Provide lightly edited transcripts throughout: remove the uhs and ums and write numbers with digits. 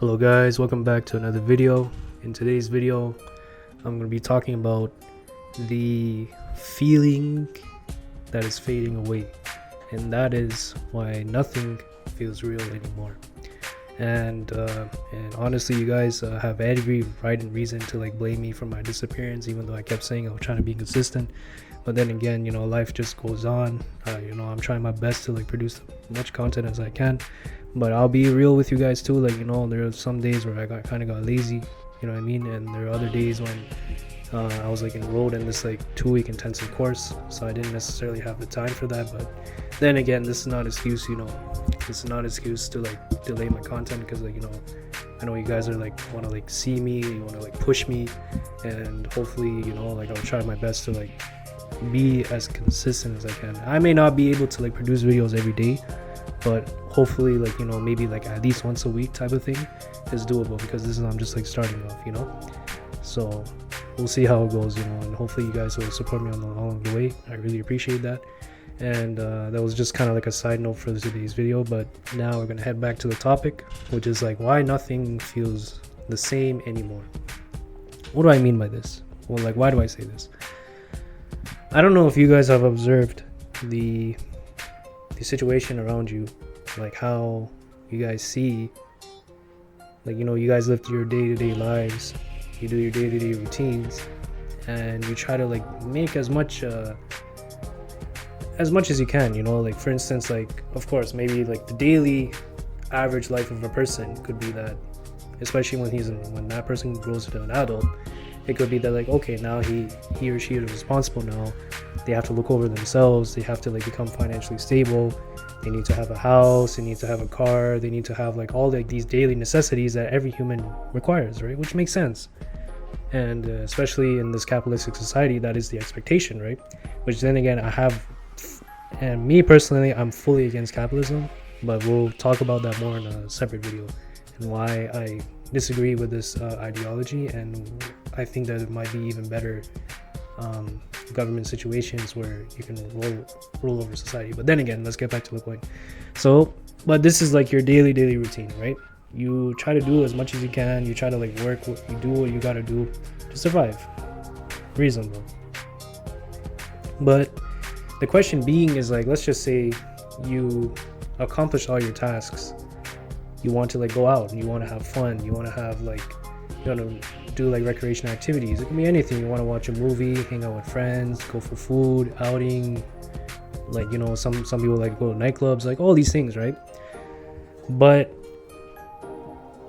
Hello guys, welcome back to another video. In today's video, I'm going to be talking about the feeling that is fading away, and that is why nothing feels real anymore. And honestly, you guys have every right and reason to blame me for my disappearance, even though I kept saying I was trying to be consistent. But then again, life just goes on. I'm trying my best to produce as much content as I can. But I'll be real with you guys too. There are some days where I kind of got lazy, you know what I mean? And there are other days when I was enrolled in this 2-week intensive course, so I didn't necessarily have the time for that. But then again, this is not an excuse, this is not an excuse to delay my content, because I know you guys are want to see me, you want to push me, and hopefully I'll try my best to be as consistent as I can. I may not be able to produce videos every day, but hopefully maybe at least once a week type of thing is doable, because I'm just starting off, so we'll see how it goes, and hopefully you guys will support me along the way. I really appreciate that. And that was just kind of a side note for today's video. But now we're gonna head back to the topic, which is why nothing feels the same anymore. What do I mean by this? Well, why do I say this? I don't know if you guys have observed the situation around you, how you guys see, you guys live your day-to-day lives, you do your day-to-day routines, and you try to make as much as you can, for instance, of course, maybe the daily average life of a person could be that, especially when that person grows into an adult, it could be that okay, now he or she is responsible. Now they have to look over themselves, they have to become financially stable, they need to have a house, they need to have a car, they need to have all these daily necessities that every human requires, right? Which makes sense. And especially in this capitalistic society, that is the expectation, right? Which then again, and me personally, I'm fully against capitalism, but we'll talk about that more in a separate video, and why I disagree with this ideology, and I think that it might be even better government situations where you can rule over society. But then again, let's get back to the point. So, but this is your daily routine, right? You try to do as much as you can, you try to work, you do what you gotta do to survive, reasonable. But the question being is let's just say you accomplish all your tasks, you want to go out and you want to have fun, you want to have you want to do recreation activities. It can be anything. You want to watch a movie, hang out with friends, go for food, outing, some people go to nightclubs, all these things, right? But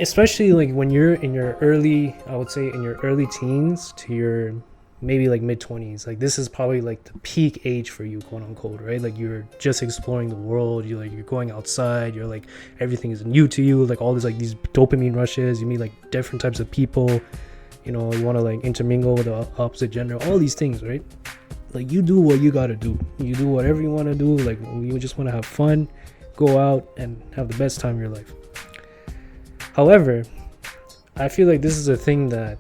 especially when you're in your early, I would say in your early teens to your maybe mid-20s, this is probably the peak age for you, quote unquote, right? You're just exploring the world, you're going outside, you're everything is new to you, all this these dopamine rushes, you meet different types of people, you want to intermingle with the opposite gender, all these things, right? You do what you gotta do, you do whatever you want to do, you just want to have fun, go out and have the best time of your life. However, I feel this is a thing that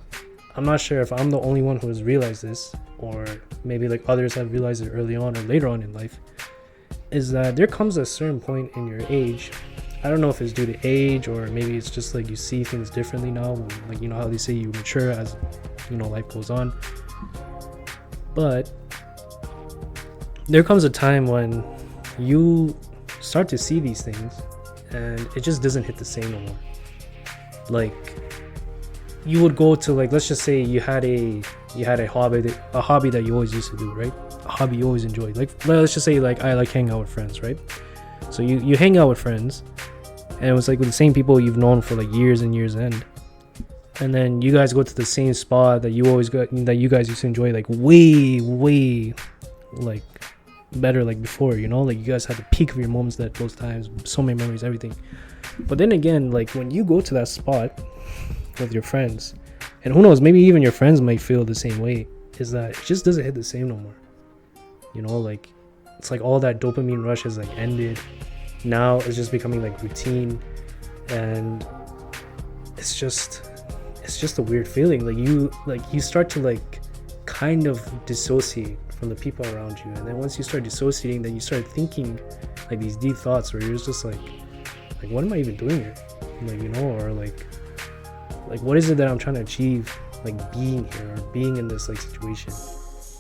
I'm not sure if I'm the only one who has realized this, or maybe others have realized it early on or later on in life, is that there comes a certain point in your age. I don't know if it's due to age, or maybe it's just you see things differently now, when, how they say you mature as life goes on. But there comes a time when you start to see these things and it just doesn't hit the same no more. You would go to let's just say you had a hobby that you always used to do, right? A hobby you always enjoyed. Let's just say I hanging out with friends, right? So you hang out with friends, and it was with the same people you've known for years and years end. And then you guys go to the same spot that you guys used to enjoy way better before, you guys had the peak of your moments at those times, so many memories, everything. But then again, when you go to that spot with your friends, and who knows, maybe even your friends might feel the same way, is that it just doesn't hit the same no more. It's all that dopamine rush has ended. Now it's just becoming routine, and it's just a weird feeling. You start to kind of dissociate from the people around you, and then once you start dissociating, then you start thinking these deep thoughts where you're just what am I even doing here? Or Like, what is it that I'm trying to achieve, like being here or being in this like situation?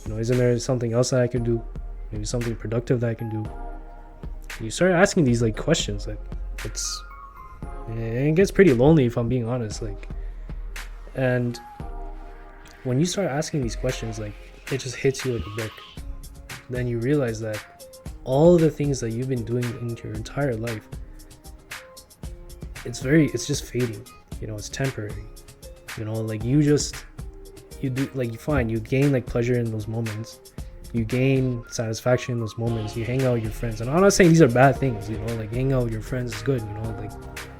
You know, isn't there something else that I can do? Maybe something productive that I can do? You start asking these like questions, like it gets pretty lonely, if I'm being honest. Like, and when you start asking these questions, like, it just hits you like a brick. Then you realize that all the things that you've been doing in your entire life, it's just fading. You know, it's temporary. You know, like you do, like, you gain like pleasure in those moments. You gain satisfaction in those moments. You hang out with your friends, and I'm not saying these are bad things. You know, like hanging out with your friends is good. You know, like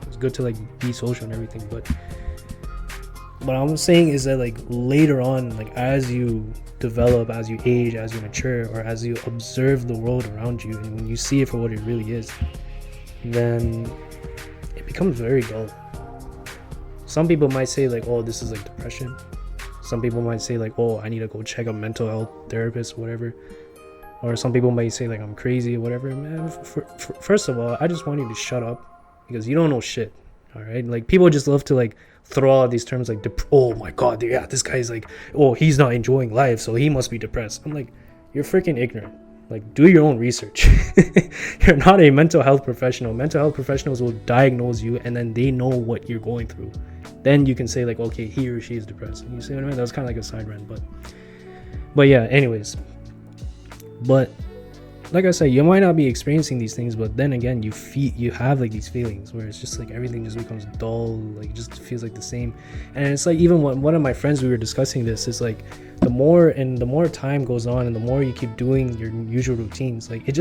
it's good to like be social and everything. But what I'm saying is that like later on, like as you develop, as you age, as you mature, or as you observe the world around you, and when you see it for what it really is, then it becomes very dull. Some people might say like, oh, this is like depression. Some people might say like, oh, I need to go check a mental health therapist or whatever. Or some people might say like, I'm crazy or whatever. Man, first of all, I just want you to shut up, because you don't know shit. All right, like people just love to like throw out these terms like, oh my god, yeah, this guy's like, oh, he's not enjoying life, so he must be depressed. I'm like, you're freaking ignorant. Like, do your own research. You're not a mental health professional. Mental health professionals will diagnose you, and then they know what you're going through. Then you can say like, okay, he or she is depressed. You see what I mean? That was kind of like a side rant, but yeah. Anyways, but like I said, you might not be experiencing these things, but then again, you have like these feelings where it's just like everything just becomes dull. Like it just feels like the same. And it's like, even when one of my friends, we were discussing this, is like the more time goes on and the more you keep doing your usual routines, like it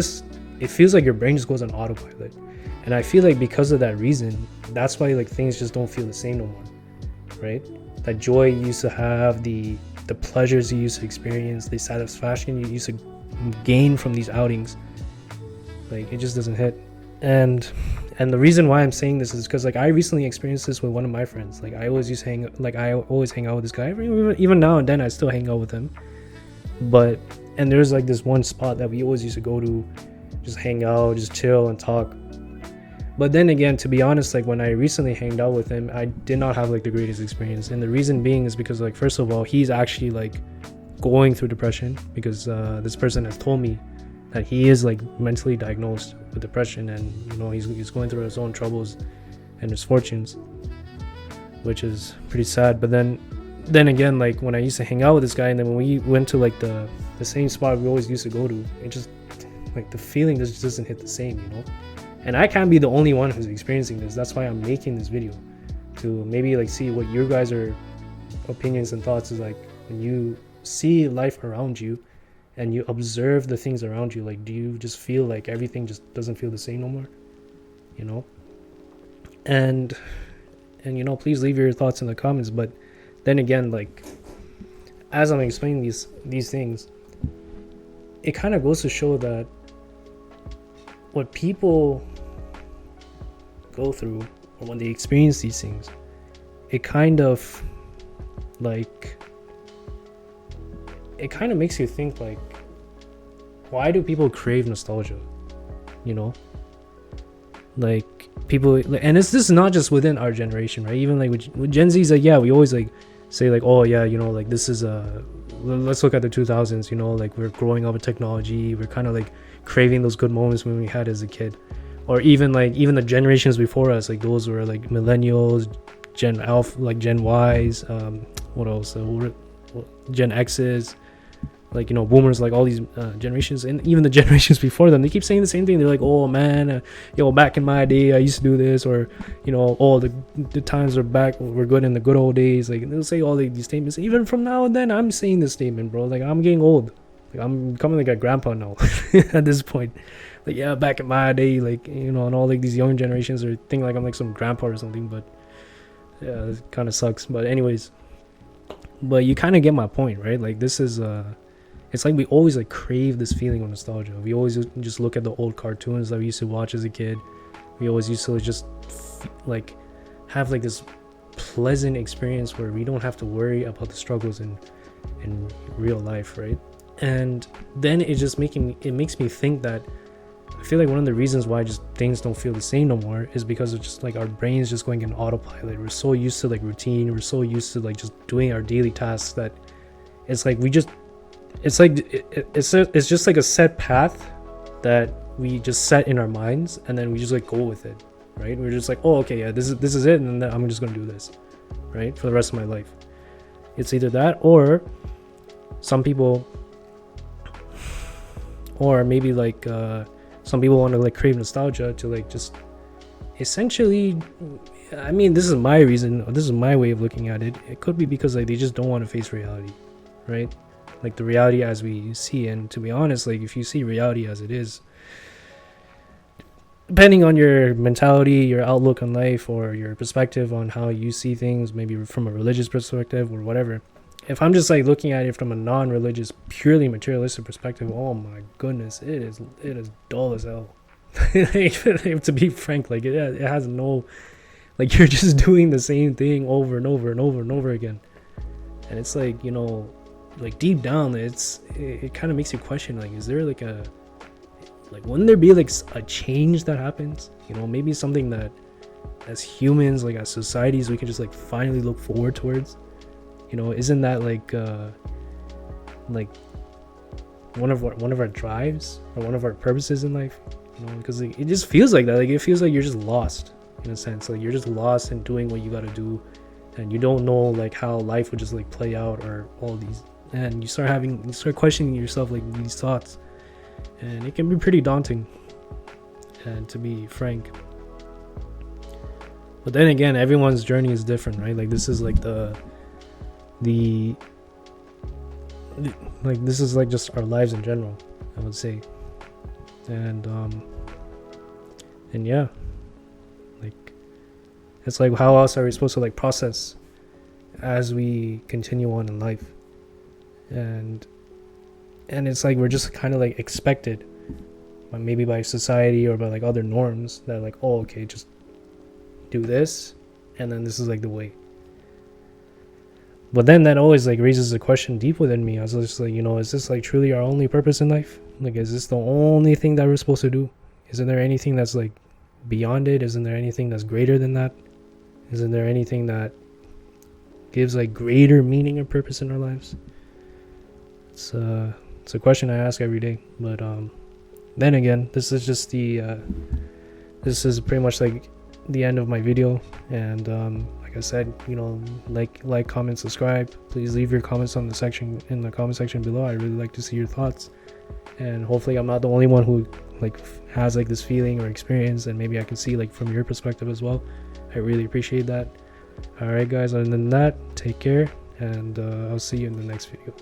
feels like your brain just goes on autopilot. And I feel like because of that reason, that's why like things just don't feel the same no more, right? That joy you used to have, the pleasures you used to experience, the satisfaction you used to gain from these outings, like it just doesn't hit. And the reason why I'm saying this is because like I recently experienced this with one of my friends. Like I always hang out with this guy. Even now and then I still hang out with him. And there's like this one spot that we always used to go to, just hang out, just chill and talk. But then again, to be honest, like when I recently hanged out with him, I did not have like the greatest experience. And the reason being is because like, first of all, he's actually like going through depression, because this person has told me that he is like mentally diagnosed with depression, and you know he's going through his own troubles and misfortunes, which is pretty sad. But then again, like when I used to hang out with this guy, and then when we went to like the same spot we always used to go to, it just like the feeling just doesn't hit the same, you know. And I can't be the only one who's experiencing this. That's why I'm making this video, to maybe like see what your guys' opinions and thoughts is like when you see life around you and you observe the things around you. Like, do you just feel like everything just doesn't feel the same no more, you know? And you know, please leave your thoughts in the comments. But then again, like as I'm explaining these things, it kind of goes to show that what people go through, or when they experience these things, it kind of makes you think like, why do people crave nostalgia? You know, like people, and this is not just within our generation, right? Even like with Gen Z's, like, yeah, we always like say like, oh yeah, you know, like this is let's look at the 2000s, you know, like we're growing up with technology, we're kind of like craving those good moments when we had as a kid. Or even the generations before us, like those were like millennials, Gen Alpha, like Gen Ys, what else, Gen X's, like, you know, boomers, like all these generations, and even the generations before them, they keep saying the same thing. They're like, oh man, back in my day I used to do this, or, you know, oh, the times are back, we're good in the good old days. Like they'll say all these statements. Even from now and then, I'm saying this statement, bro. Like I'm getting old. Like I'm becoming like a grandpa now at this point. Like, yeah, back in my day, like, you know, and all like these young generations are thinking like I'm like some grandpa or something. But yeah, it kind of sucks. But anyways, but you kind of get my point, right? Like this is it's like we always like crave this feeling of nostalgia. We always just look at the old cartoons that we used to watch as a kid. We always used to just like have like this pleasant experience where we don't have to worry about the struggles in real life, right? And then it makes me think that I feel like one of the reasons why just things don't feel the same no more is because of just like our brains just going in autopilot. We're so used to like routine, we're so used to like just doing our daily tasks that it's like it's just like a set path that we just set in our minds, and then we just like go with it, right? We're just like, oh, okay, yeah, this is it, and then I'm just gonna do this, right, for the rest of my life. It's either that, or some people, or maybe like some people want to like crave nostalgia to like just essentially, I mean, this is my reason, this is my way of looking at it. It could be because like they just don't want to face reality, right? Like the reality as we see. And to be honest, like if you see reality as it is, depending on your mentality, your outlook on life, or your perspective on how you see things, maybe from a religious perspective or whatever, if I'm just like looking at it from a non-religious, purely materialistic perspective, oh my goodness, it is dull as hell. To be frank, like it has no, like you're just doing the same thing over and over and over and over again. And it's like, you know, like deep down, it kind of makes you question, like, is there like wouldn't there be like a change that happens? You know, maybe something that as humans, like as societies, we can just like finally look forward towards. You know, isn't that like one of our drives or one of our purposes in life? You know, because it just feels like that. Like it feels like you're just lost in a sense. Like you're just lost in doing what you got to do, and you don't know like how life would just like play out, or all these. And you start questioning yourself, like these thoughts, and it can be pretty daunting. And to be frank, but then again, everyone's journey is different, right? Like this is like like this is like just our lives in general, I would say. And yeah, like it's like, how else are we supposed to like process as we continue on in life? And it's like we're just kind of like expected, maybe by society or by like other norms, that like, oh, okay, just do this, and then this is like the way. But then that always like raises a question deep within me. I was just like, you know, is this like truly our only purpose in life? Like, is this the only thing that we're supposed to do? Isn't there anything that's like beyond it? Isn't there anything that's greater than that? Isn't there anything that gives like greater meaning or purpose in our lives? It's a question I ask every day. But then again, this is just this is pretty much like the end of my video. And like I said, you know, like, comment, subscribe. Please leave your comments in the comment section below. I really like to see your thoughts, and hopefully I'm not the only one who like has like this feeling or experience, and maybe I can see like from your perspective as well. I really appreciate that. All right, guys, other than that, take care, and I'll see you in the next video.